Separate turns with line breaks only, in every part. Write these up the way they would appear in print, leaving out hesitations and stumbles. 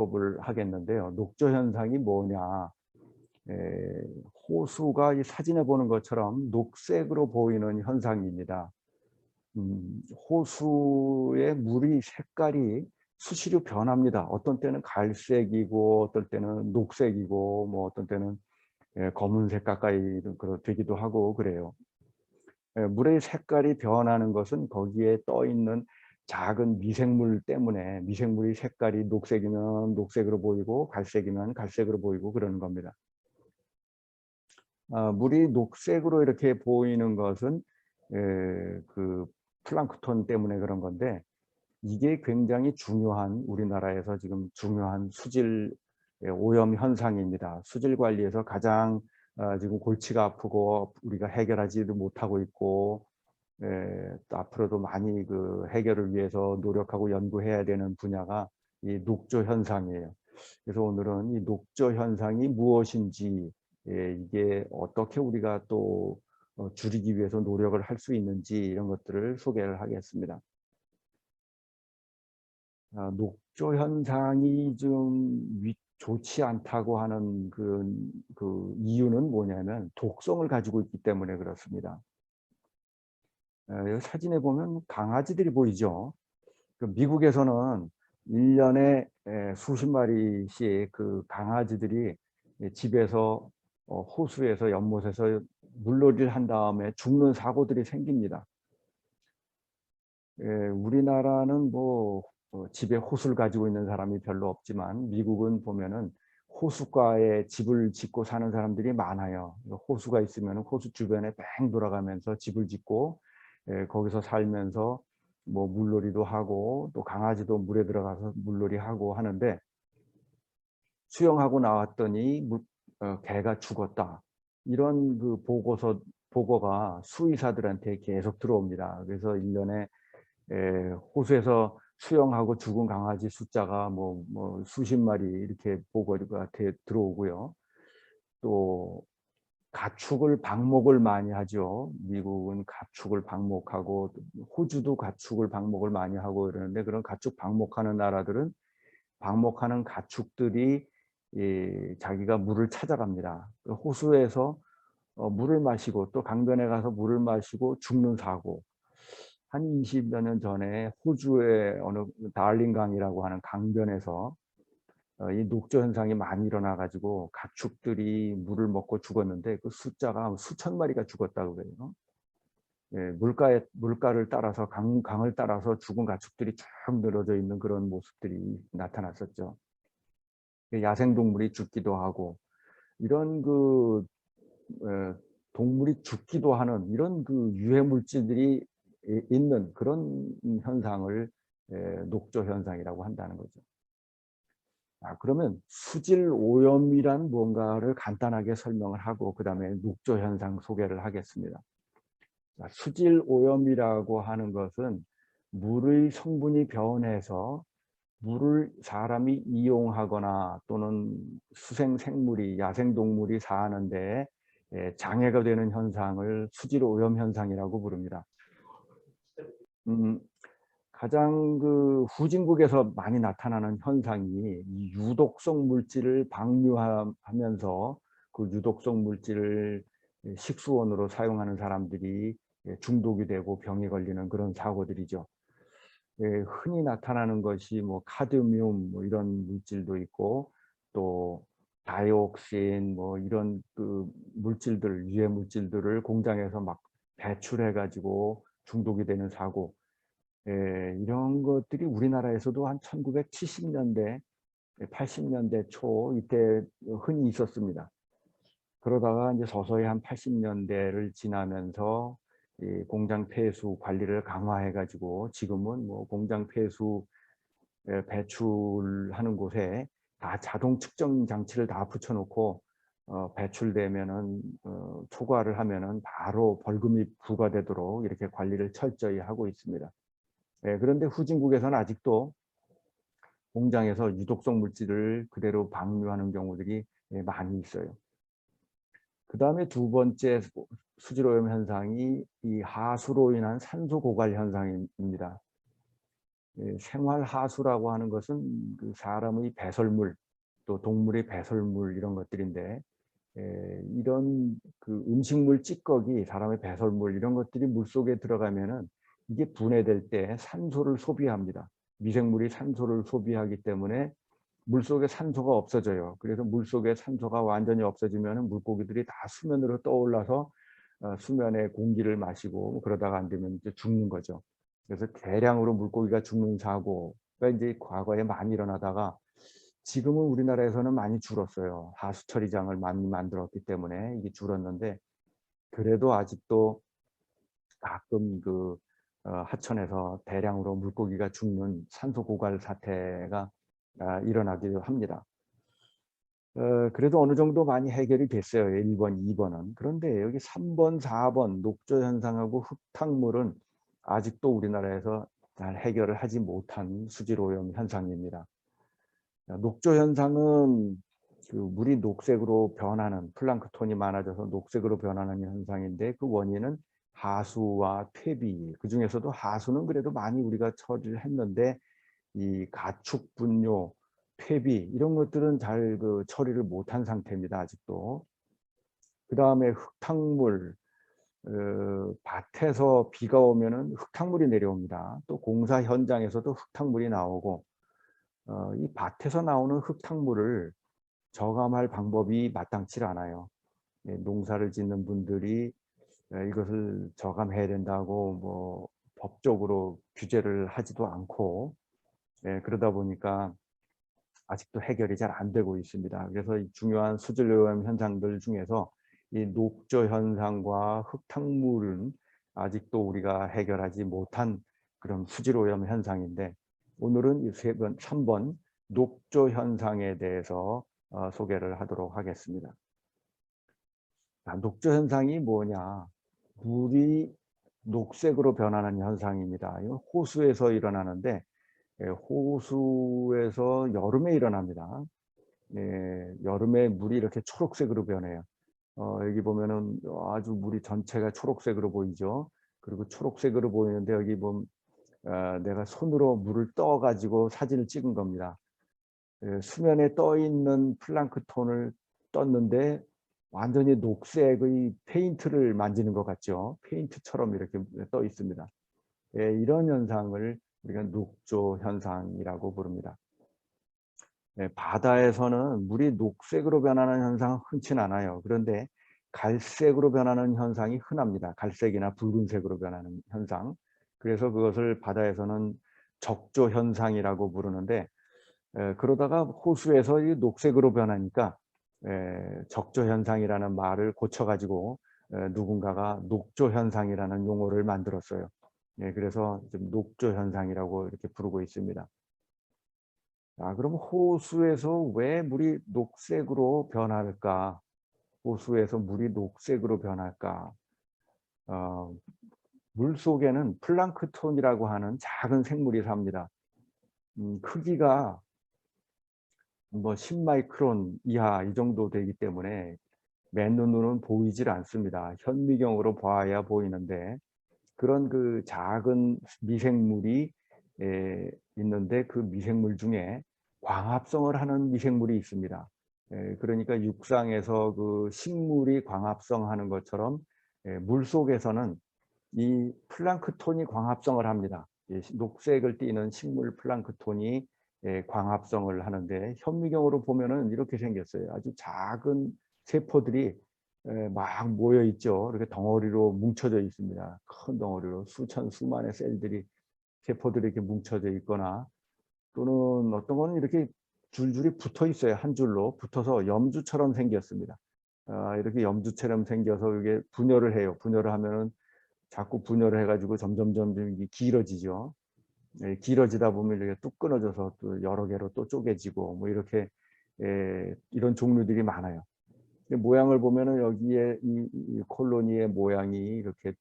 언급을 하겠는데요. 녹조 현상이 뭐냐? 에, 호수가 이 사진에 보는 것처럼 녹색으로 보이는 현상입니다. 호수의 물이 색깔이 수시로 변합니다. 어떤 때는 갈색이고 어떨 때는 녹색이고 뭐 어떤 때는 검은색 가까이 되기도 하고 그래요. 물의 색깔이 변하는 것은 거기에 떠 있는 작은 미생물 때문에 미생물이 색깔이 녹색이면 녹색으로 보이고 갈색이면 갈색으로 보이고 그러는 겁니다. 물이 녹색으로 이렇게 보이는 것은 그 플랑크톤 때문에 그런 건데 이게 굉장히 중요한 우리나라에서 지금 중요한 수질 오염 현상입니다. 수질 관리에서 가장 지금 골치가 아프고 우리가 해결하지도 못하고 있고 또 앞으로도 많이 그 해결을 위해서 노력하고 연구해야 되는 분야가 이 녹조 현상이에요. 그래서 오늘은 이 녹조 현상이 무엇인지 이게 어떻게 우리가 또 줄이기 위해서 노력을 할 수 있는지 이런 것들을 소개를 하겠습니다. 녹조 현상이 좀 좋지 않다고 하는 그 이유는 뭐냐면 독성을 가지고 있기 때문에 그렇습니다. 여기 사진에 보면 강아지들이 보이죠. 그 미국에서는 1년에 수십 마리씩 그 강아지들이 집에서 호수에서 연못에서 물놀이를 한 다음에 죽는 사고들이 생깁니다. 우리나라는 뭐 집에 호수를 가지고 있는 사람이 별로 없지만 미국은 보면은 호수가에 집을 짓고 사는 사람들이 많아요. 호수가 있으면 호수 주변에 뺑 돌아가면서 집을 짓고 거기서 살면서 뭐 물놀이도 하고 또 강아지도 물에 들어가서 물놀이 하고 하는데 수영하고 나왔더니 개가 죽었다. 이런 그 보고가 수의사들한테 계속 들어옵니다. 그래서 1년에 호수에서 수영하고 죽은 강아지 숫자가 뭐 수십 마리 이렇게 보고가 들어오고요. 또 가축을 방목을 많이 하죠. 미국은 가축을 방목하고 호주도 가축을 방목을 많이 하고 이러는데 그런 가축 방목하는 나라들은 방목하는 가축들이 자기가 물을 찾아갑니다. 호수에서 물을 마시고 또 강변에 가서 물을 마시고 죽는 사고 한 20여 년 전에 호주의 어느 달링강이라고 하는 강변에서 이 녹조 현상이 많이 일어나 가지고 가축들이 물을 먹고 죽었는데 그 숫자가 수천 마리가 죽었다고 그래요. 물가를 따라서 강을 따라서 죽은 가축들이 쭉 늘어져 있는 그런 모습들이 나타났었죠. 야생동물이 죽기도 하고 이런 그 동물이 죽기도 하는 이런 그 유해 물질들이 있는 그런 현상을 녹조 현상이라고 한다는 거죠. 그러면 수질 오염이란 뭔가를 간단하게 설명을 하고 그 다음에 녹조 현상 소개를 하겠습니다. 수질 오염이라고 하는 것은 물의 성분이 변해서 물을 사람이 이용하거나 또는 수생 생물이 야생동물이 사는데 장애가 되는 현상을 수질 오염 현상이라고 부릅니다. 음, 가장 그 후진국에서 많이 나타나는 현상이 이 유독성 물질을 방류하면서 그 유독성 물질을 식수원으로 사용하는 사람들이 중독이 되고 병에 걸리는 그런 사고들이죠. 흔히 나타나는 것이 뭐 카드뮴 뭐 이런 물질도 있고 또 다이옥신 뭐 이런 그 물질들 유해 물질들을 공장에서 막 배출해 가지고 중독이 되는 사고 이런 것들이 우리나라에서도 한 1970년대 80년대 초 이때 흔히 있었습니다. 그러다가 이제 서서히 한 80년대를 지나면서 이 공장 폐수 관리를 강화해 가지고 지금은 뭐 공장 폐수 배출하는 곳에 다 자동 측정 장치를 다 붙여 놓고 배출되면은 초과를 하면은 바로 벌금이 부과되도록 이렇게 관리를 철저히 하고 있습니다. 그런데 후진국에서는 아직도 공장에서 유독성 물질을 그대로 방류하는 경우들이 많이 있어요. 그 다음에 두 번째 수질오염 현상이 이 하수로 인한 산소 고갈 현상입니다. 생활 하수라고 하는 것은 그 사람의 배설물, 또 동물의 배설물 이런 것들인데, 이런 그 음식물 찌꺼기, 사람의 배설물 이런 것들이 물속에 들어가면은 이게 분해될 때 산소를 소비합니다. 미생물이 산소를 소비하기 때문에 물속에 산소가 없어져요. 그래서 물속에 산소가 완전히 없어지면은 물고기들이 다 수면으로 떠올라서 수면에 공기를 마시고 그러다가 안 되면 이제 죽는 거죠. 그래서 대량으로 물고기가 죽는 사고가 이제 과거에 많이 일어나다가 지금은 우리나라에서는 많이 줄었어요. 하수 처리장을 많이 만들었기 때문에 이게 줄었는데, 그래도 아직도 가끔 그 하천에서 대량으로 물고기가 죽는 산소 고갈 사태가 일어나기도 합니다. 그래도 어느 정도 많이 해결이 됐어요. 1번, 2번은. 그런데 여기 3번, 4번 녹조 현상하고 흙탕물은 아직도 우리나라에서 잘 해결을 하지 못한 수질오염 현상입니다. 녹조 현상은 그 물이 녹색으로 변하는, 플랑크톤이 많아져서 녹색으로 변하는 현상인데, 그 원인은 하수와 퇴비, 그중에서도 하수는 그래도 많이 우리가 처리를 했는데 이 가축 분뇨, 퇴비 이런 것들은 잘 그 처리를 못한 상태입니다. 아직도. 그 다음에 흙탕물, 밭에서 비가 오면은 흙탕물이 내려옵니다. 또 공사 현장에서도 흙탕물이 나오고, 이 밭에서 나오는 흙탕물을 저감할 방법이 마땅치 않아요. 농사를 짓는 분들이 이것을 저감해야 된다고 뭐 법적으로 규제를 하지도 않고, 그러다 보니까 아직도 해결이 잘 안 되고 있습니다. 그래서 이 중요한 수질오염 현상들 중에서 이 녹조 현상과 흙탕물은 아직도 우리가 해결하지 못한 그런 수질오염 현상인데, 오늘은 이 3번 녹조 현상에 대해서 소개를 하도록 하겠습니다. 녹조 현상이 뭐냐? 물이 녹색으로 변하는 현상입니다. 이건 호수에서 일어나는데, 호수에서 여름에 일어납니다. 여름에 물이 이렇게 초록색으로 변해요. 여기 보면은 아주 물이 전체가 초록색으로 보이죠. 그리고 초록색으로 보이는데, 여기 보면 내가 손으로 물을 떠 가지고 사진을 찍은 겁니다. 수면에 떠 있는 플랑크톤을 떴는데 완전히 녹색의 페인트를 만지는 것 같죠. 페인트처럼 이렇게 떠 있습니다. 이런 현상을 우리가 녹조 현상이라고 부릅니다. 바다에서는 물이 녹색으로 변하는 현상은 흔치 않아요. 그런데 갈색으로 변하는 현상이 흔합니다. 갈색이나 붉은색으로 변하는 현상. 그래서 그것을 바다에서는 적조 현상이라고 부르는데, 그러다가 호수에서 이 녹색으로 변하니까 적조 현상이라는 말을 고쳐가지고 누군가가 녹조 현상이라는 용어를 만들었어요. 그래서 지금 녹조 현상이라고 이렇게 부르고 있습니다. 그럼 호수에서 왜 물이 녹색으로 변할까? 호수에서 물이 녹색으로 변할까? 어, 물 속에는 플랑크톤이라고 하는 작은 생물이 삽니다. 크기가 뭐 10마이크론 이하 이 정도 되기 때문에 맨눈으로는 보이질 않습니다. 현미경으로 봐야 보이는데, 그런 그 작은 미생물이 있는데, 그 미생물 중에 광합성을 하는 미생물이 있습니다. 그러니까 육상에서 그 식물이 광합성하는 것처럼 물속에서는 이 플랑크톤이 광합성을 합니다. 녹색을 띠는 식물 플랑크톤이 광합성을 하는데, 현미경으로 보면은 이렇게 생겼어요. 아주 작은 세포들이 막 모여 있죠. 이렇게 덩어리로 뭉쳐져 있습니다. 큰 덩어리로 수천 수만의 셀들이, 세포들이 이렇게 뭉쳐져 있거나, 또는 어떤 거는 이렇게 줄줄이 붙어 있어요. 한 줄로 붙어서 염주처럼 생겼습니다. 이렇게 염주처럼 생겨서 이게 분열을 해요. 분열을 하면은 자꾸 분열을 해가지고 점점점 길어지죠. 길어지다 보면 이렇게 뚝 끊어져서 또 여러 개로 또 쪼개지고 뭐 이렇게 이런 종류들이 많아요. 모양을 보면은 여기에 이 콜로니의 모양이 이렇게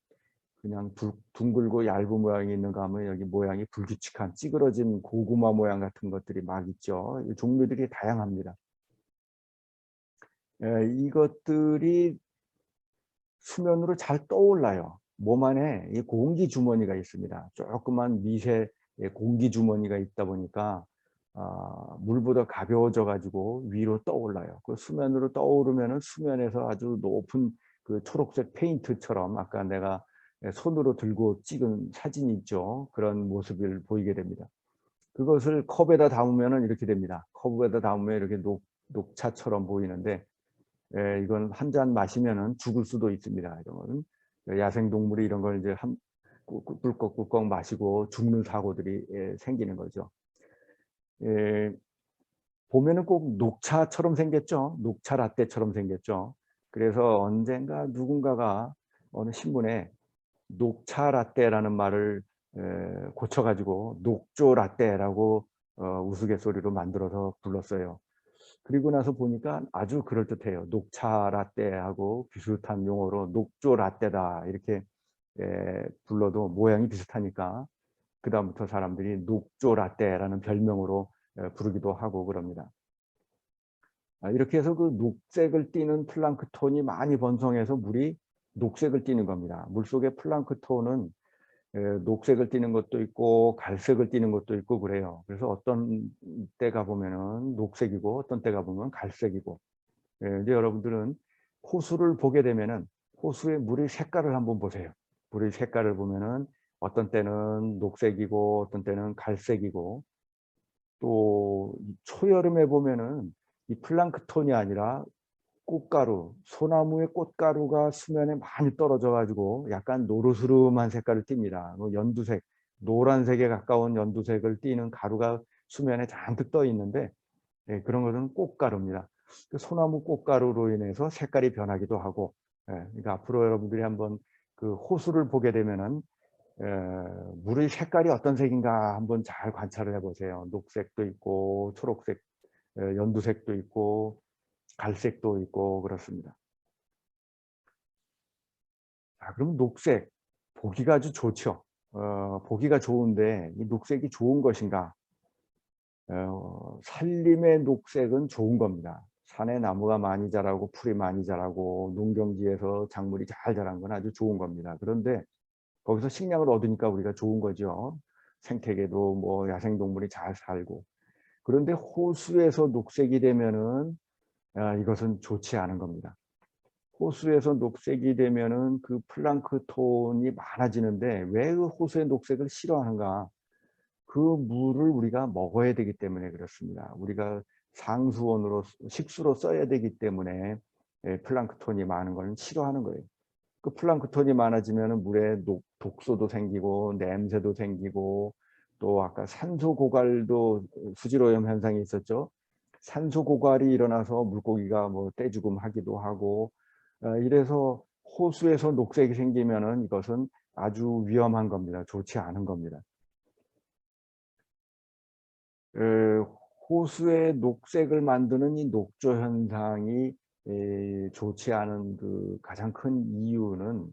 그냥 둥글고 얇은 모양이 있는가 하면, 여기 모양이 불규칙한 찌그러진 고구마 모양 같은 것들이 막 있죠. 종류들이 다양합니다. 이것들이 수면으로 잘 떠올라요. 몸 안에 이 공기 주머니가 있습니다. 조그만 미세 공기 주머니가 있다 보니까 물보다 가벼워져 가지고 위로 떠올라요. 그 수면으로 떠오르면은 수면에서 아주 높은 그 초록색 페인트처럼 아까 내가 손으로 들고 찍은 사진이 있죠. 그런 모습을 보이게 됩니다. 그것을 컵에다 담으면은 이렇게 됩니다. 컵에다 담으면 이렇게 녹차처럼 보이는데 이건 한 잔 마시면은 죽을 수도 있습니다. 이런 거는 야생동물이 이런 걸 이제 꿀꺽꿀꺽 마시고 죽는 사고들이 생기는 거죠. 예. 보면은 꼭 녹차처럼 생겼죠. 녹차 라떼처럼 생겼죠. 그래서 언젠가 누군가가 어느 신문에 녹차 라떼라는 말을 고쳐 가지고 녹조 라떼라고 우스갯소리로 만들어서 불렀어요. 그리고 나서 보니까 아주 그럴듯해요. 녹차 라떼하고 비슷한 용어로 녹조 라떼다 이렇게 불러도 모양이 비슷하니까 그다음부터 사람들이 녹조 라떼라는 별명으로 부르기도 하고 그럽니다. 이렇게 해서 그 녹색을 띠는 플랑크톤이 많이 번성해서 물이 녹색을 띠는 겁니다. 물속의 플랑크톤은 녹색을 띠는 것도 있고 갈색을 띠는 것도 있고 그래요. 그래서 어떤 때 가 보면은 녹색이고 어떤 때 가 보면 갈색이고. 이제 여러분들은 호수를 보게 되면은 호수의 물의 색깔을 한번 보세요. 물의 색깔을 보면은 어떤 때는 녹색이고 어떤 때는 갈색이고 또 초여름에 보면은 이 플랑크톤이 아니라 꽃가루, 소나무의 꽃가루가 수면에 많이 떨어져 가지고 약간 노르스름한 색깔을 띱니다. 뭐 연두색, 노란색에 가까운 연두색을 띠는 가루가 수면에 잔뜩 떠 있는데 그런 것은 꽃가루입니다. 그 소나무 꽃가루로 인해서 색깔이 변하기도 하고 그러니까 앞으로 여러분들이 한번 그 호수를 보게 되면은 물의 색깔이 어떤 색인가 한번 잘 관찰을 해 보세요. 녹색도 있고 초록색, 연두색도 있고 갈색도 있고 그렇습니다. 자, 그럼 녹색 보기가 아주 좋죠. 보기가 좋은데 이 녹색이 좋은 것인가? 산림의 녹색은 좋은 겁니다. 산에 나무가 많이 자라고 풀이 많이 자라고 농경지에서 작물이 잘 자란 건 아주 좋은 겁니다. 그런데 거기서 식량을 얻으니까 우리가 좋은 거죠. 생태계도 뭐 야생동물이 잘 살고. 그런데 호수에서 녹색이 되면은 이것은 좋지 않은 겁니다. 호수에서 녹색이 되면은 그 플랑크톤이 많아지는데 왜 그 호수의 녹색을 싫어하는가? 그 물을 우리가 먹어야 되기 때문에 그렇습니다. 우리가 상수원으로 식수로 써야 되기 때문에 플랑크톤이 많은 걸 싫어하는 거예요. 그 플랑크톤이 많아지면은 물에 독소도 생기고 냄새도 생기고 또 아까 산소 고갈도 수질오염 현상이 있었죠. 산소 고갈이 일어나서 물고기가 뭐 떼죽음하기도 하고 이래서 호수에서 녹색이 생기면은 이것은 아주 위험한 겁니다. 좋지 않은 겁니다. 에, 호수의 녹색을 만드는 이 녹조 현상이 좋지 않은 그 가장 큰 이유는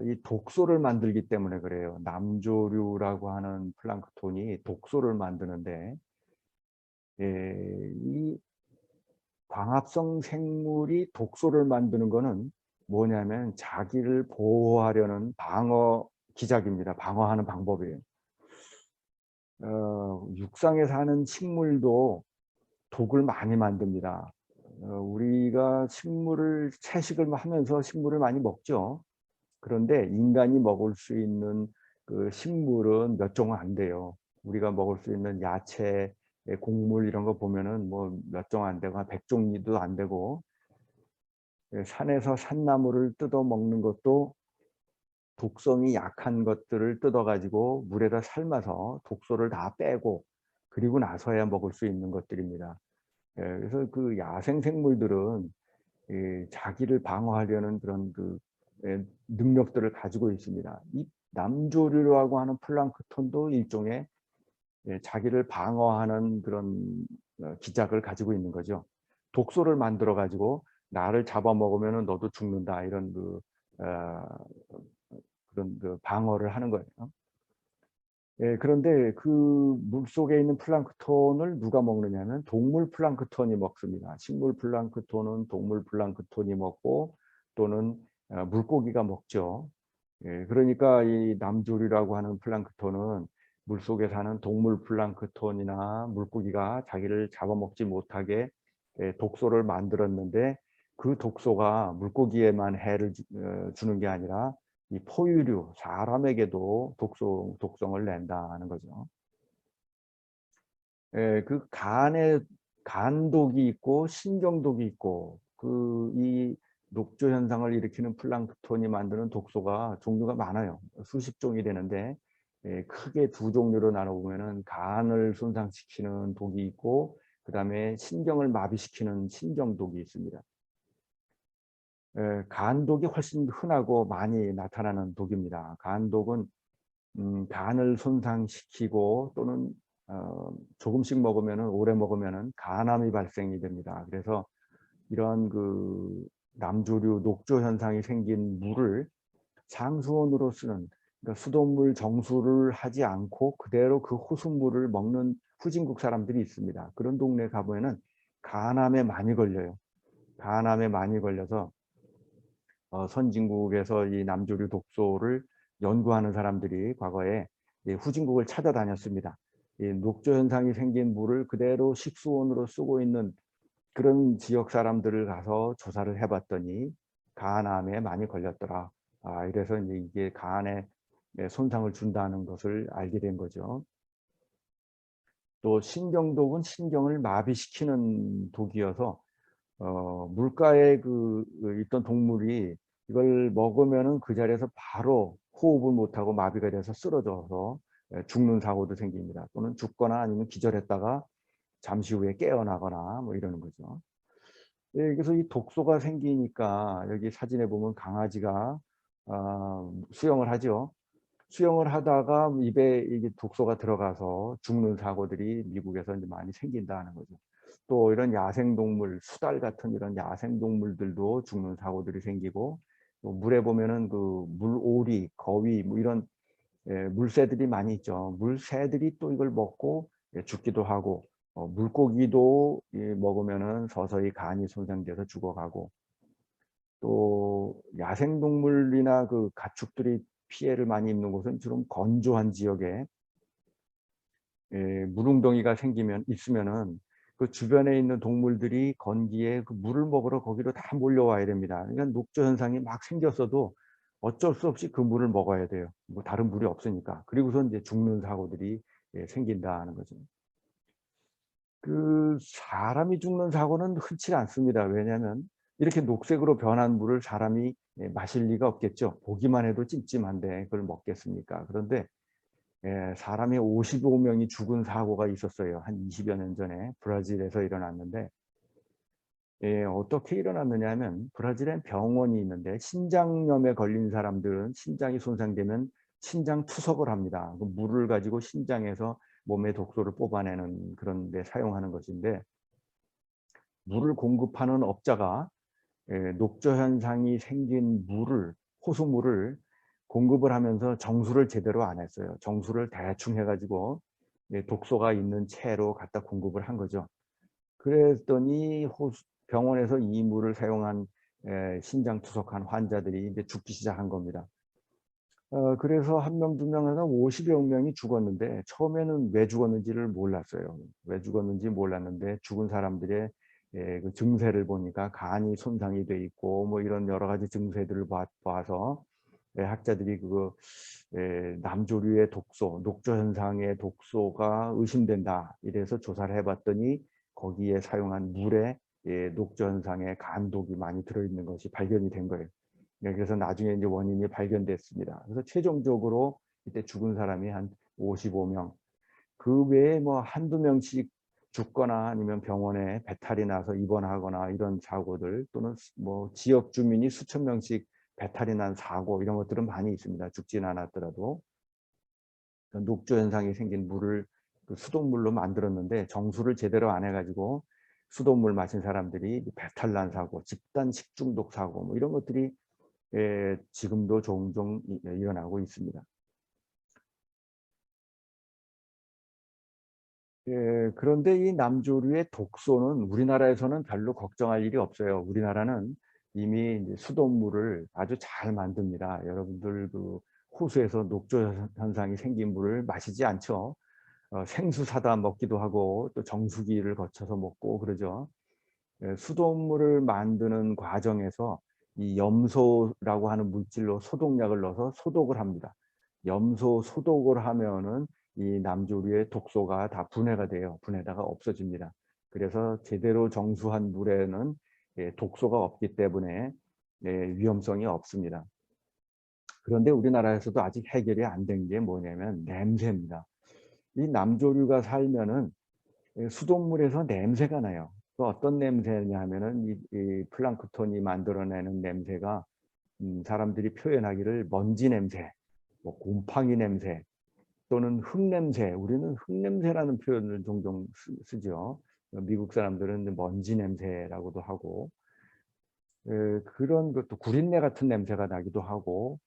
이 독소를 만들기 때문에 그래요. 남조류라고 하는 플랑크톤이 독소를 만드는데 이 광합성 생물이 독소를 만드는 거는 뭐냐면 자기를 보호하려는 방어 기작입니다. 방어하는 방법이에요. 육상에 사는 식물도 독을 많이 만듭니다. 우리가 식물을 채식을 하면서 식물을 많이 먹죠. 그런데 인간이 먹을 수 있는 그 식물은 몇 종은 안 돼요. 우리가 먹을 수 있는 야채, 곡물 이런 거 보면은 뭐 몇 종 안 되고 한 100종류도 안 되고 산에서 산나물을 뜯어 먹는 것도 독성이 약한 것들을 뜯어 가지고 물에다 삶아서 독소를 다 빼고 그리고 나서야 먹을 수 있는 것들입니다. 그래서 그 야생 생물들은 자기를 방어하려는 그런 그 능력들을 가지고 있습니다. 이 남조류라고 하는 플랑크톤도 일종의 자기를 방어하는 그런 기작을 가지고 있는 거죠. 독소를 만들어 가지고 나를 잡아먹으면 너도 죽는다 이런 어, 그런 그 방어를 하는 거예요. 그런데 그 물속에 있는 플랑크톤을 누가 먹느냐면 동물 플랑크톤이 먹습니다. 식물 플랑크톤은 동물 플랑크톤이 먹고 또는 물고기가 먹죠. 그러니까 이 남조류라고 하는 플랑크톤은 물속에 사는 동물 플랑크톤이나 물고기가 자기를 잡아먹지 못하게 독소를 만들었는데, 그 독소가 물고기에만 해를 주는 게 아니라 이 포유류 사람에게도 독성을 낸다는 거죠. 그 간에 간독이 있고 신경독이 있고, 이 녹조 현상을 일으키는 플랑크톤이 만드는 독소가 종류가 많아요. 수십 종이 되는데, 크게 두 종류로 나눠보면은 간을 손상시키는 독이 있고, 그다음에 신경을 마비시키는 신경독이 있습니다. 간독이 훨씬 흔하고 많이 나타나는 독입니다. 간독은 간을 손상시키고, 또는 조금씩 먹으면은, 오래 먹으면은 간암이 발생이 됩니다. 그래서 이런 그 남조류 녹조 현상이 생긴 물을 상수원으로 쓰는, 그러니까 수돗물 정수를 하지 않고 그대로 그 호수물을 먹는 후진국 사람들이 있습니다. 그런 동네 가보면은 간암에 많이 걸려요. 간암에 많이 걸려서 선진국에서 이 남조류 독소를 연구하는 사람들이 과거에 후진국을 찾아다녔습니다. 이 녹조 현상이 생긴 물을 그대로 식수원으로 쓰고 있는 그런 지역 사람들을 가서 조사를 해봤더니 간암에 많이 걸렸더라. 이래서 이제 이게 간에 손상을 준다는 것을 알게 된 거죠. 또 신경독은 신경을 마비시키는 독이어서 물가에 있던 동물이 이걸 먹으면은 그 자리에서 바로 호흡을 못하고 마비가 돼서 쓰러져서 죽는 사고도 생깁니다. 또는 죽거나 아니면 기절했다가 잠시 후에 깨어나거나 뭐 이러는 거죠. 그래서 이 독소가 생기니까, 여기 사진에 보면 강아지가 수영을 하죠. 수영을 하다가 입에 이게 독소가 들어가서 죽는 사고들이 미국에서 이제 많이 생긴다는 거죠. 또 이런 야생동물, 수달 같은 이런 야생동물들도 죽는 사고들이 생기고, 또 물에 보면은 그 물오리, 거위 뭐 이런 물새들이 많이 있죠. 물새들이 또 이걸 먹고 죽기도 하고, 물고기도 먹으면은 서서히 간이 손상돼서 죽어가고, 또 야생동물이나 그 가축들이 피해를 많이 입는 곳은 주로 건조한 지역에 물웅덩이가 있으면은 그 주변에 있는 동물들이 건기에 그 물을 먹으러 거기로 다 몰려와야 됩니다. 그러니까 녹조 현상이 막 생겼어도 어쩔 수 없이 그 물을 먹어야 돼요. 뭐 다른 물이 없으니까. 그리고서 이제 죽는 사고들이 생긴다는 거죠. 그 사람이 죽는 사고는 흔치 않습니다. 왜냐하면 이렇게 녹색으로 변한 물을 사람이 마실 리가 없겠죠. 보기만 해도 찜찜한데 그걸 먹겠습니까? 그런데 사람이 55명이 죽은 사고가 있었어요. 한 20여 년 전에 브라질에서 일어났는데, 어떻게 일어났느냐 하면, 브라질엔 병원이 있는데 신장염에 걸린 사람들은 신장이 손상되면 신장 투석을 합니다. 그 물을 가지고 신장에서 몸의 독소를 뽑아내는 그런 데 사용하는 것인데, 물을 공급하는 업자가 녹조 현상이 생긴 호수물을 공급을 하면서 정수를 제대로 안 했어요. 정수를 대충 해가지고 독소가 있는 채로 갖다 공급을 한 거죠. 그랬더니 병원에서 이 물을 사용한 신장 투석한 환자들이 이제 죽기 시작한 겁니다. 그래서 한 명, 두 명에서 50여 명이 죽었는데, 처음에는 왜 죽었는지를 몰랐어요. 왜 죽었는지 몰랐는데, 죽은 사람들의 그 증세를 보니까 간이 손상이 돼 있고 뭐 이런 여러 가지 증세들을 봐서 학자들이 그거 남조류의 독소, 녹조 현상의 독소가 의심된다. 이래서 조사를 해봤더니 거기에 사용한 물에 녹조 현상의 간독이 많이 들어있는 것이 발견이 된 거예요. 그래서 나중에 이제 원인이 발견됐습니다. 그래서 최종적으로 이때 죽은 사람이 한 55명. 그 외에 뭐 한두 명씩 죽거나 아니면 병원에 배탈이 나서 입원하거나 이런 사고들, 또는 뭐 지역 주민이 수천 명씩 배탈이 난 사고, 이런 것들은 많이 있습니다. 죽지는 않았더라도. 녹조 현상이 생긴 물을 그 수돗물로 만들었는데 정수를 제대로 안 해가지고 수돗물 마신 사람들이 배탈 난 사고, 집단 식중독 사고 뭐 이런 것들이 지금도 종종 일어나고 있습니다. 그런데 이 남조류의 독소는 우리나라에서는 별로 걱정할 일이 없어요. 우리나라는 이미 이제 수돗물을 아주 잘 만듭니다. 여러분들 그 호수에서 녹조 현상이 생긴 물을 마시지 않죠. 생수 사다 먹기도 하고 또 정수기를 거쳐서 먹고 그러죠. 수돗물을 만드는 과정에서 이 염소라고 하는 물질로 소독약을 넣어서 소독을 합니다. 염소 소독을 하면은 이 남조류의 독소가 다 분해가 돼요. 분해다가 없어집니다. 그래서 제대로 정수한 물에는 독소가 없기 때문에 위험성이 없습니다. 그런데 우리나라에서도 아직 해결이 안 된 게 뭐냐면 냄새입니다. 이 남조류가 살면은 수돗물에서 냄새가 나요. 그 어떤 냄새냐 하면은 이 플랑크톤이 만들어내는 냄새가 사람들이 표현하기를 먼지 냄새, 뭐 곰팡이 냄새 또는 흙냄새, 우리는 흙냄새라는 표현을 종종 쓰죠. 미국 사람들은 먼지 냄새라고도 하고 그런 것도 구린내 같은 냄새가 나기도 하고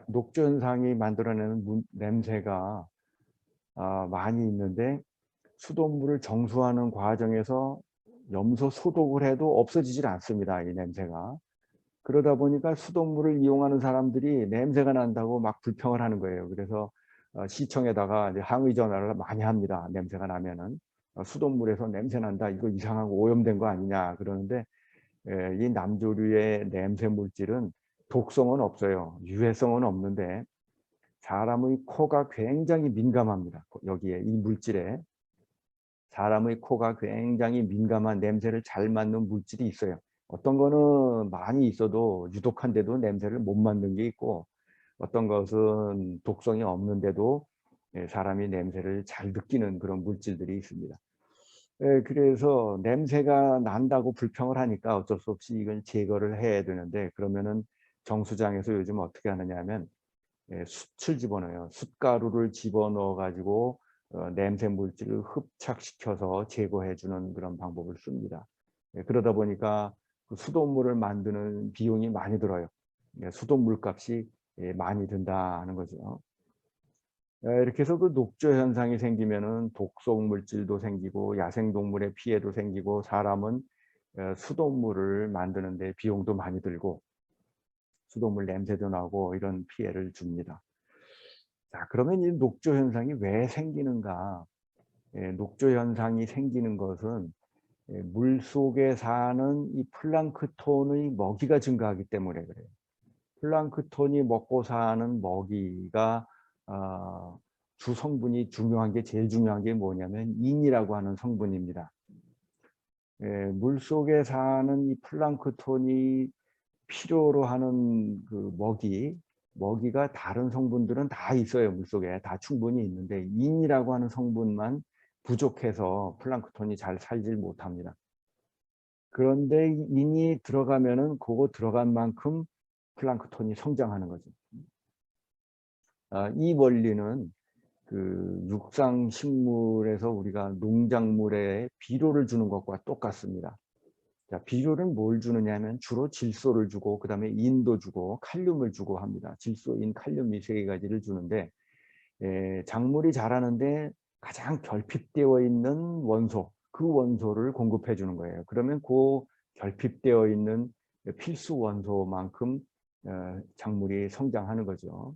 녹조 현상이 만들어내는 냄새가 많이 있는데 수돗물을 정수하는 과정에서 염소 소독을 해도 없어지질 않습니다. 이 냄새가. 그러다 보니까 수돗물을 이용하는 사람들이 냄새가 난다고 막 불평을 하는 거예요. 그래서 시청에다가 이제 항의 전화를 많이 합니다. 냄새가 나면은 수돗물에서 냄새 난다. 이거 이상하고 오염된 거 아니냐 그러는데 이 남조류의 냄새 물질은 독성은 없어요. 유해성은 없는데 사람의 코가 굉장히 민감합니다. 여기에 이 물질에 사람의 코가 굉장히 민감한 냄새를 잘 맡는 물질이 있어요. 어떤 거는 많이 있어도 유독한데도 냄새를 못 맡는 게 있고 어떤 것은 독성이 없는데도 사람이 냄새를 잘 느끼는 그런 물질들이 있습니다. 그래서 냄새가 난다고 불평을 하니까 어쩔 수 없이 이걸 제거를 해야 되는데 그러면은 정수장에서 요즘 어떻게 하느냐 하면 숯을 집어넣어요. 숯가루를 집어넣어 가지고 냄새 물질을 흡착시켜서 제거해 주는 그런 방법을 씁니다. 그러다 보니까 그 수돗물을 만드는 비용이 많이 들어요. 수돗물 값이 많이 든다 하는 거죠. 이렇게 해서 그 녹조 현상이 생기면은 독성 물질도 생기고 야생동물의 피해도 생기고 사람은 수돗물을 만드는 데 비용도 많이 들고 수돗물 냄새도 나고 이런 피해를 줍니다. 자, 그러면 이 녹조 현상이 왜 생기는가? 녹조 현상이 생기는 것은 물속에 사는 이 플랑크톤의 먹이가 증가하기 때문에 그래요. 플랑크톤이 먹고 사는 먹이가 주 성분이 중요한 게 제일 중요한 게 뭐냐면 인이라고 하는 성분입니다. 물속에 사는 이 플랑크톤이 필요로 하는 그 먹이가 다른 성분들은 다 있어요. 물속에 다 충분히 있는데 인이라고 하는 성분만 부족해서 플랑크톤이 잘 살질 못합니다. 그런데 인이 들어가면은 그거 들어간 만큼 플랑크톤이 성장하는 거죠. 이 원리는 그 육상 식물에서 우리가 농작물에 비료를 주는 것과 똑같습니다. 자, 비료는 뭘 주느냐 하면 주로 질소를 주고 그다음에 인도 주고 칼륨을 주고 합니다. 질소, 인, 칼륨 이 세 가지를 주는데 작물이 자라는데 가장 결핍되어 있는 원소, 그 원소를 공급해 주는 거예요. 그러면 그 결핍되어 있는 필수 원소만큼 작물이 성장하는 거죠.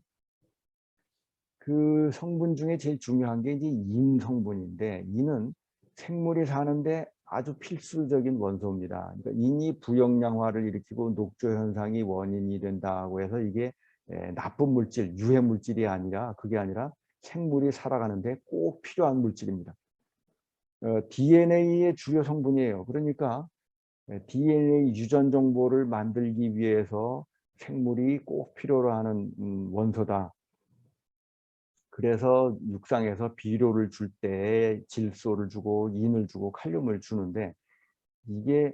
그 성분 중에 제일 중요한 게 이제 인 성분인데 인은 생물이 사는데 아주 필수적인 원소입니다. 그러니까 인이 부영양화를 일으키고 녹조 현상이 원인이 된다고 해서 이게 나쁜 물질, 유해 물질이 아니라 그게 아니라 생물이 살아가는데 꼭 필요한 물질입니다. DNA의 주요 성분이에요. 그러니까 DNA 유전 정보를 만들기 위해서 생물이 꼭 필요로 하는 원소다. 그래서 육상에서 비료를 줄 때 질소를 주고 인을 주고 칼륨을 주는데 이게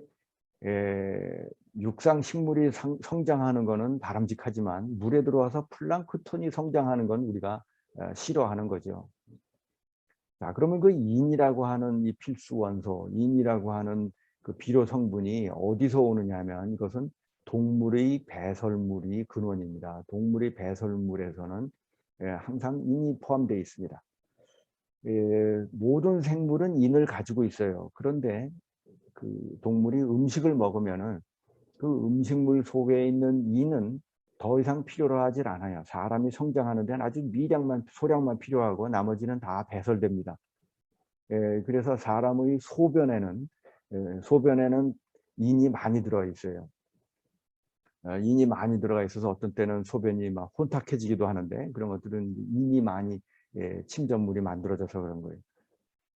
육상 식물이 성장하는 거는 바람직하지만 물에 들어와서 플랑크톤이 성장하는 건 우리가 싫어하는 거죠. 자, 그러면 그 인이라고 하는 이 필수 원소, 인이라고 하는 그 비료 성분이 어디서 오느냐 하면 이것은 동물의 배설물이 근원입니다. 동물의 배설물에서는 항상 인이 포함되어 있습니다. 모든 생물은 인을 가지고 있어요. 그런데 그 동물이 음식을 먹으면은 그 음식물 속에 있는 이는 더 이상 필요로 하질 않아요. 사람이 성장하는 데는 아주 소량만 필요하고 나머지는 다 배설됩니다. 그래서 사람의 소변에는 인이 많이 들어 있어요. 인이 많이 들어가 있어서 어떤 때는 소변이 막 혼탁해지기도 하는데, 그런 것들은 인이 많이 침전물이 만들어져서 그런 거예요.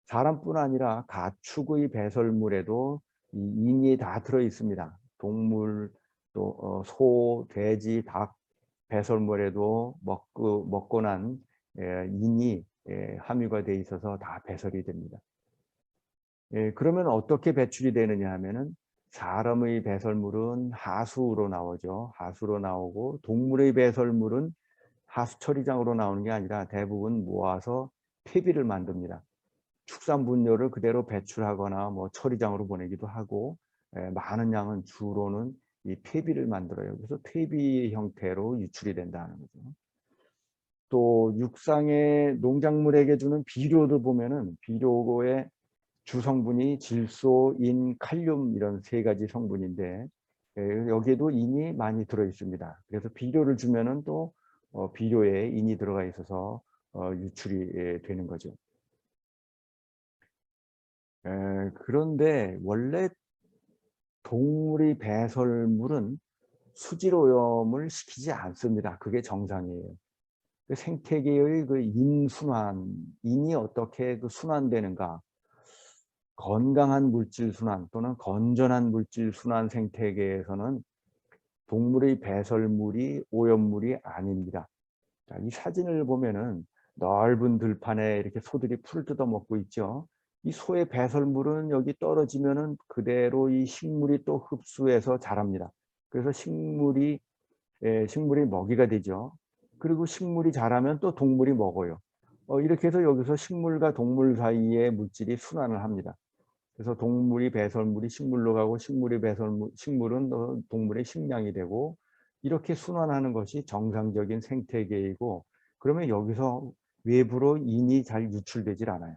사람뿐 아니라 가축의 배설물에도 이 인이 다 들어 있습니다. 동물, 또 소, 돼지, 닭 배설물에도 먹고 난 인이 함유가 돼 있어서 다 배설이 됩니다. 그러면 어떻게 배출이 되느냐 하면은, 사람의 배설물은 하수로 나오죠. 하수로 나오고, 동물의 배설물은 하수 처리장으로 나오는 게 아니라 대부분 모아서 폐비를 만듭니다. 축산분뇨를 그대로 배출하거나 뭐 처리장으로 보내기도 하고, 많은 양은 주로는 이 폐비를 만들어요. 그래서 폐비 형태로 유출이 된다는 거죠. 또 육상의 농작물에게 주는 비료도 보면은, 비료의 주성분이 질소, 인, 칼륨 이런 세 가지 성분인데, 여기에도 인이 많이 들어 있습니다. 그래서 비료를 주면은 또 비료에 인이 들어가 있어서 유출이 되는 거죠. 그런데 원래 동물의 배설물은 수질 오염을 시키지 않습니다. 그게 정상이에요. 그 생태계의 그 인순환, 인이 어떻게 그 순환되는가? 건강한 물질 순환 또는 건전한 물질 순환 생태계에서는 동물의 배설물이 오염물이 아닙니다. 자, 이 사진을 보면은 넓은 들판에 이렇게 소들이 풀을 뜯어먹고 있죠. 이 소의 배설물은 여기 떨어지면은 그대로 이 식물이 또 흡수해서 자랍니다. 그래서 식물이 먹이가 되죠. 그리고 식물이 자라면 또 동물이 먹어요. 이렇게 해서 여기서 식물과 동물 사이에 물질이 순환을 합니다. 그래서 동물이 배설물이 식물로 가고, 식물은 또 동물의 식량이 되고, 이렇게 순환하는 것이 정상적인 생태계이고, 그러면 여기서 외부로 인이 잘 유출되질 않아요.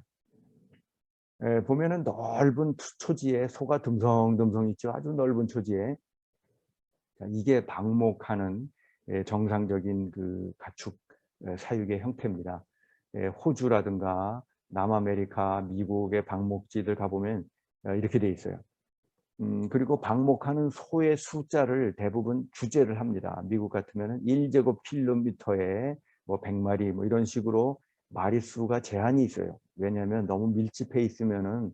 보면은 넓은 초지에 소가 듬성듬성 있죠. 아주 넓은 초지에. 이게 방목하는 정상적인 그 가축 사육의 형태입니다. 호주라든가 남아메리카, 미국의 방목지들 가보면 이렇게 돼 있어요. 그리고 방목하는 소의 숫자를 대부분 규제를 합니다. 미국 같으면 1제곱킬로미터에 뭐 100마리 뭐 이런 식으로 마리수가 제한이 있어요. 왜냐하면 너무 밀집해 있으면은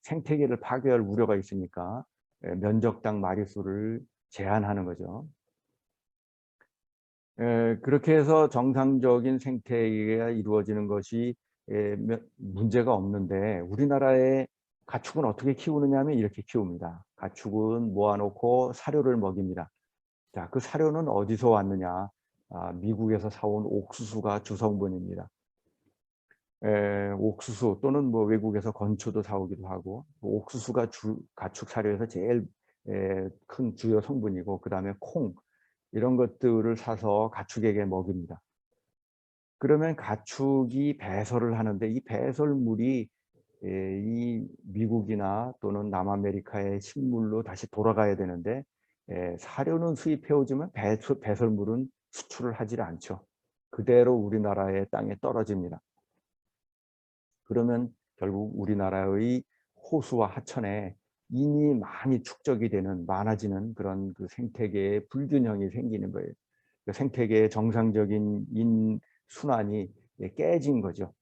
생태계를 파괴할 우려가 있으니까 면적당 마리수를 제한하는 거죠. 그렇게 해서 정상적인 생태계가 이루어지는 것이 문제가 없는데, 우리나라의 가축은 어떻게 키우느냐 하면 이렇게 키웁니다. 가축은 모아놓고 사료를 먹입니다. 자, 그 사료는 어디서 왔느냐? 미국에서 사온 옥수수가 주성분입니다. 옥수수 또는 뭐 외국에서 건초도 사오기도 하고, 옥수수가 가축 사료에서 제일 큰 주요 성분이고, 그 다음에 콩, 이런 것들을 사서 가축에게 먹입니다. 그러면 가축이 배설을 하는데, 이 배설물이 이 미국이나 또는 남아메리카의 식물로 다시 돌아가야 되는데, 사료는 수입해 오지만 배설물은 수출을 하지 않죠. 그대로 우리나라의 땅에 떨어집니다. 그러면 결국 우리나라의 호수와 하천에 인이 많이 축적이 되는, 많아지는 그런 그 생태계의 불균형이 생기는 거예요. 그 생태계의 정상적인 인 순환이 깨진 거죠.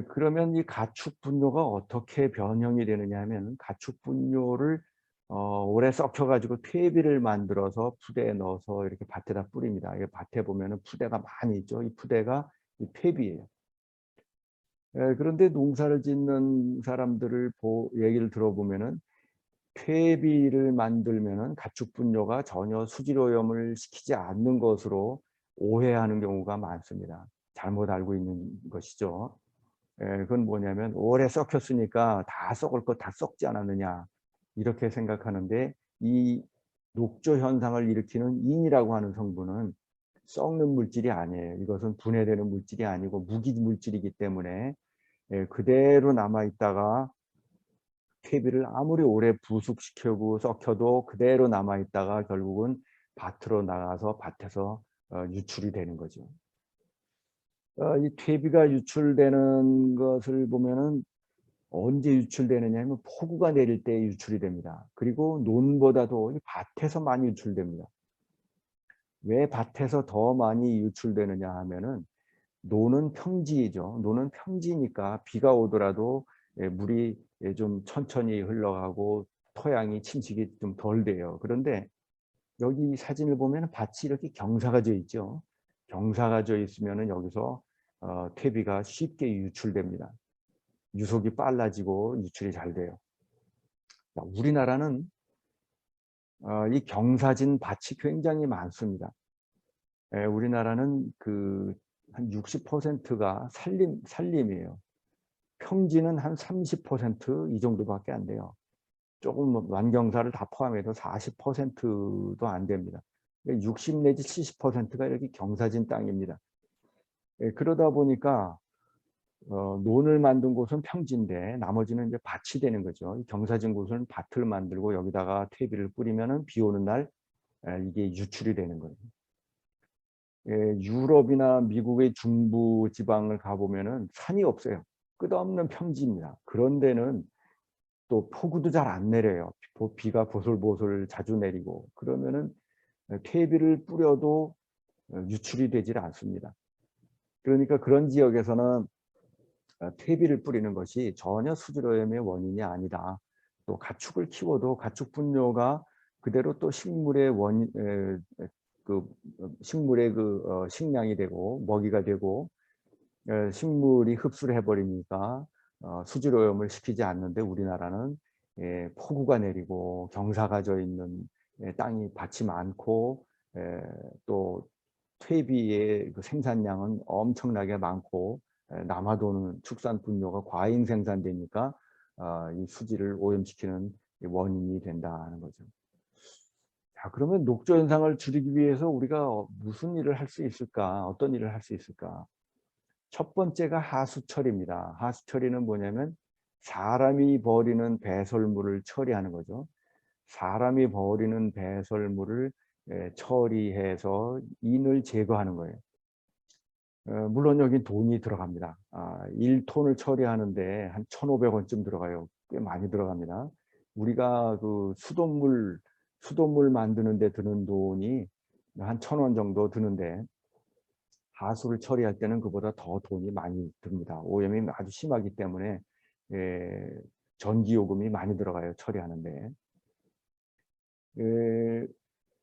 그러면 이 가축 분뇨가 어떻게 변형이 되느냐 하면, 가축 분뇨를 오래 썩혀 가지고 퇴비를 만들어서 푸대에 넣어서 이렇게 밭에다 뿌립니다. 이 밭에 보면은 푸대가 많이 있죠. 이 푸대가 이 퇴비예요. 그런데 농사를 짓는 사람들을 얘기를 들어보면은, 퇴비를 만들면은 가축 분뇨가 전혀 수질 오염을 시키지 않는 것으로 오해하는 경우가 많습니다. 잘못 알고 있는 것이죠. 그건 뭐냐면, 오래 썩혔으니까 다 썩을 거 다 썩지 않았느냐, 이렇게 생각하는데, 이 녹조 현상을 일으키는 인이라고 하는 성분은 썩는 물질이 아니에요. 이것은 분해되는 물질이 아니고 무기 물질이기 때문에 그대로 남아 있다가 퇴비를 아무리 오래 부숙시키고 썩혀도 그대로 남아 있다가 결국은 밭으로 나가서 밭에서 유출이 되는 거죠. 이 퇴비가 유출되는 것을 보면은 언제 유출되느냐 하면 폭우가 내릴 때 유출이 됩니다. 그리고 논보다도 이 밭에서 많이 유출됩니다. 왜 밭에서 더 많이 유출되느냐 하면은 논은 평지이죠. 논은 평지니까 비가 오더라도 물이 좀 천천히 흘러가고 토양이 침식이 좀 덜 돼요. 그런데 여기 사진을 보면 밭이 이렇게 경사가 져 있죠. 경사가 져 있으면은 여기서 퇴비가 쉽게 유출됩니다. 유속이 빨라지고 유출이 잘 돼요. 우리나라는 이 경사진 밭이 굉장히 많습니다. 우리나라는 그 한 60%가 산림이에요. 평지는 한 30% 정도밖에 안 돼요. 조금 완경사를 다 포함해도 40%도 안 됩니다. 60 내지 70%가 이렇게 경사진 땅입니다. 그러다 보니까 논을 만든 곳은 평지인데 나머지는 이제 밭이 되는 거죠. 경사진 곳은 밭을 만들고 여기다가 퇴비를 뿌리면은 비 오는 날 이게 유출이 되는 거예요. 유럽이나 미국의 중부 지방을 가보면은 산이 없어요. 끝없는 평지입니다. 그런 데는 또 폭우도 잘 안 내려요. 비가 보솔보솔 자주 내리고 그러면은 퇴비를 뿌려도 유출이 되질 않습니다. 그러니까 그런 지역에서는 퇴비를 뿌리는 것이 전혀 수질오염의 원인이 아니다. 또 가축을 키워도 가축 분뇨가 그대로 또 식물의 식물의 식량이 되고 먹이가 되고 식물이 흡수를 해버리니까 수질오염을 시키지 않는데 우리나라는 폭우가 내리고 경사가 져 있는 땅이 밭이 많고 또 퇴비의 그 생산량은 엄청나게 많고 남아도는 축산 분뇨가 과잉 생산되니까 이 수질을 오염시키는 원인이 된다는 거죠. 자, 그러면 녹조 현상을 줄이기 위해서 우리가 무슨 일을 할 수 있을까? 어떤 일을 할 수 있을까? 첫 번째가 하수처리입니다. 하수처리는 뭐냐면 사람이 버리는 배설물을 처리하는 거죠. 사람이 버리는 배설물을 처리해서 인을 제거하는 거예요. 물론 여기 돈이 들어갑니다. 1톤을 처리하는데 한 1,500원쯤 들어가요. 꽤 많이 들어갑니다. 우리가 그 수돗물 만드는 데 드는 돈이 한 1,000원 정도 드는데 하수를 처리할 때는 그보다 더 돈이 많이 듭니다. 오염이 아주 심하기 때문에 전기요금이 많이 들어가요. 처리하는데.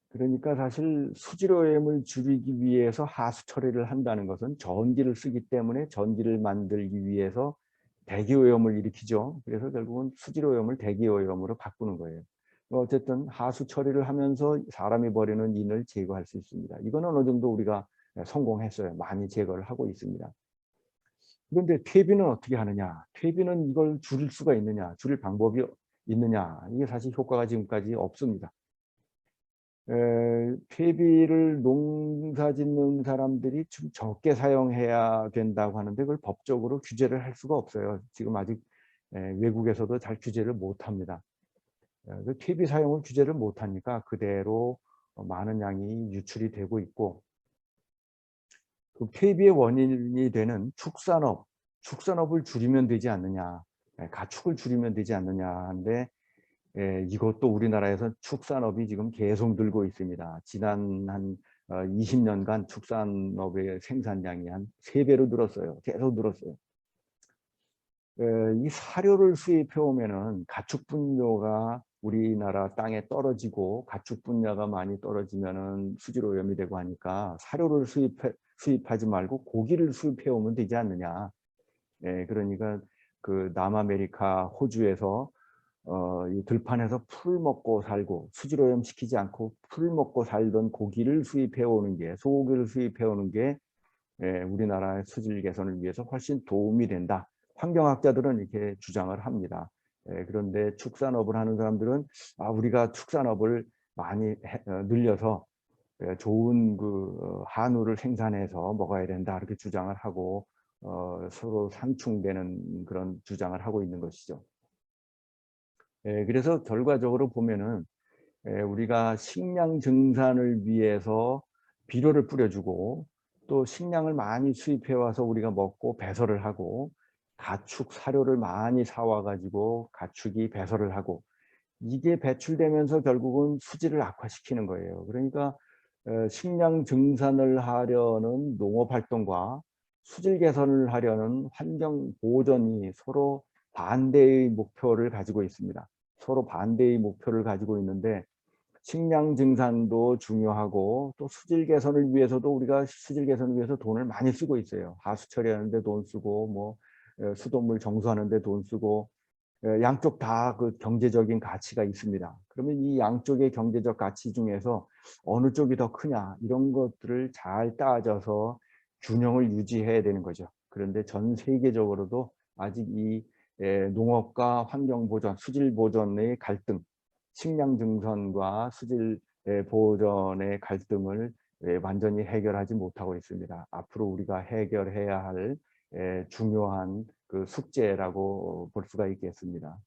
그러니까 사실 수질오염을 줄이기 위해서 하수 처리를 한다는 것은 전기를 쓰기 때문에 전기를 만들기 위해서 대기오염을 일으키죠. 그래서 결국은 수질오염을 대기오염으로 바꾸는 거예요. 어쨌든 하수 처리를 하면서 사람이 버리는 인을 제거할 수 있습니다. 이거는 어느 정도 우리가 성공했어요. 많이 제거를 하고 있습니다. 그런데 퇴비는 어떻게 하느냐? 퇴비는 이걸 줄일 수가 있느냐? 줄일 방법이 있느냐? 이게 사실 효과가 지금까지 없습니다. 퇴비를 농사 짓는 사람들이 좀 적게 사용해야 된다고 하는데 그걸 법적으로 규제를 할 수가 없어요. 지금 아직 외국에서도 잘 규제를 못합니다. 그 퇴비 사용을 규제를 못하니까 그대로 많은 양이 유출이 되고 있고 그 퇴비의 원인이 되는 축산업을 줄이면 되지 않느냐, 가축을 줄이면 되지 않느냐 하는데 이것도 우리나라에서 축산업이 지금 계속 늘고 있습니다. 지난 한 20년간 축산업의 생산량이 한 3배로 늘었어요. 계속 늘었어요. 이 사료를 수입해 오면은 가축 분뇨가 우리나라 땅에 떨어지고 가축 분뇨가 많이 떨어지면은 수질 오염이 되고 하니까 사료를 수입하지 말고 고기를 수입해 오면 되지 않느냐. 그러니까 그 남아메리카 호주에서 이 들판에서 풀 먹고 살고 수질 오염 시키지 않고 풀 먹고 살던 고기를 수입해 오는 게 소고기를 수입해 오는 게 우리나라의 수질 개선을 위해서 훨씬 도움이 된다. 환경학자들은 이렇게 주장을 합니다. 그런데 축산업을 하는 사람들은 우리가 축산업을 많이 늘려서 좋은 그 한우를 생산해서 먹어야 된다 이렇게 주장을 하고 서로 상충되는 그런 주장을 하고 있는 것이죠. 그래서 결과적으로 보면은 우리가 식량 증산을 위해서 비료를 뿌려주고 또 식량을 많이 수입해 와서 우리가 먹고 배설을 하고 가축 사료를 많이 사와 가지고 가축이 배설을 하고 이게 배출되면서 결국은 수질을 악화시키는 거예요. 그러니까 식량 증산을 하려는 농업 활동과 수질 개선을 하려는 환경 보전이 서로 반대의 목표를 가지고 있습니다. 서로 반대의 목표를 가지고 있는데 식량 증산도 중요하고 또 수질 개선을 위해서도 우리가 수질 개선을 위해서 돈을 많이 쓰고 있어요. 하수 처리하는 데 돈 쓰고 뭐 수돗물 정수하는 데 돈 쓰고 양쪽 다 그 경제적인 가치가 있습니다. 그러면 이 양쪽의 경제적 가치 중에서 어느 쪽이 더 크냐 이런 것들을 잘 따져서 균형을 유지해야 되는 거죠. 그런데 전 세계적으로도 아직 이 농업과 환경 보전, 수질 보전의 갈등, 식량 증선과 수질 보전의 갈등을 완전히 해결하지 못하고 있습니다. 앞으로 우리가 해결해야 할 중요한 그 숙제라고 볼 수가 있겠습니다.